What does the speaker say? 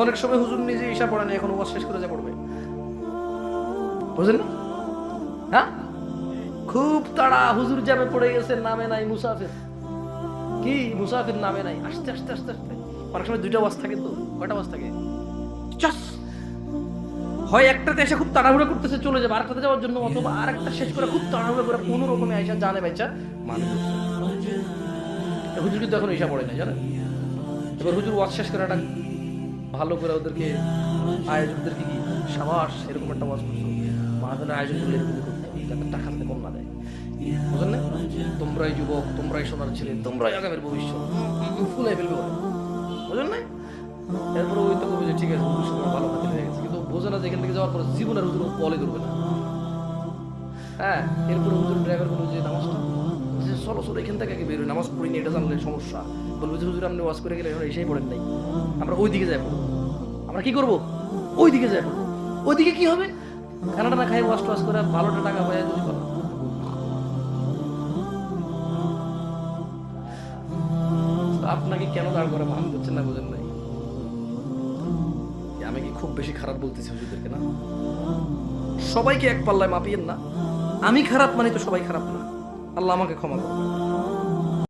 অনেক সময় হুজুর নিজে ঈশা পড়ে না, এখন ওয়াজ শেষ করে যা পড়বে, বুঝলেন না? হ্যাঁ, খুব তাড়া, হুজুর যাবে পড়ে গেছে, নামে নাই মুসাফির। কি মুসাফির নামে নাই, আস্তে আস্তে আস্তে আস্তে। অনেক সময় দুইটা ওয়াজ থাকে, তো কয়টা ওয়াজ থাকে, হয় একটাতে এসে খুব তাড়াহুড়ো করতেছে চলে যাবে আরেকটাতে যাওয়ার জন্য, অথবা আরেকটা শেষ করে খুব তাড়াহুড়ো করে কোনো রকমে আইসা জানে বেচা মানে হুজুর কিন্তু এখন ঈশা পড়ে না, জানেন? এবার হুজুর ওয়াজ শেষ করে একটা ভালো করে ওদেরকে আয়োজকদেরকে কি সাবাস, এরকম একটা ওয়াজ করছো, মাহাজনের আয়োজন করলে এরকম করতে হবে যাতে টাকা হাতে কম না দেয়, বুঝলেন না? তোমরাই যুবক, তোমরাই সোনার ছেলে, তোমরাই আগামের ভবিষ্যৎ, ফুলে ফেলবে বলে, বুঝলেন না? এরপরে ওই তো কবি যে ঠিক আছে হুজুর সময় ভালো কাজে হয়ে গেছে, কিন্তু বোঝে না যে এখান থেকে যাওয়ার পর জীবনের হুজুর বলে করবে না। হ্যাঁ, এরপরে হুজুর ড্রাইভার বলবে যে নামাজটা, চলো চলো এখান থেকে আগে বেরোয়, নামাজ পড়িনি এটা জানলে সমস্যা। বলবো যে হুজুর আপনি ওয়াজ করে গেলে এখন এসেই পড়েন নাই, আমরা ওই দিকে যাই পড়বো। আমরা কি করবো? ওই দিকে যাই পড়বো। ওই দিকে কি হবে? খানাটা না খাই ওয়াশ টোয়াশ করে ভালোটা টাকা পাই যদি করো। আপনাকে কেন দাঁড় করে মান করছেন না, বুঝেন নাই? আমি কি খুব বেশি খারাপ বলতেছি হুজুরদেরকে? না, সবাইকে এক পাল্লায় মাপিয়েন না। আমি খারাপ মানে তো সবাই খারাপ না। আল্লাহ আমাকে ক্ষমা করবেন।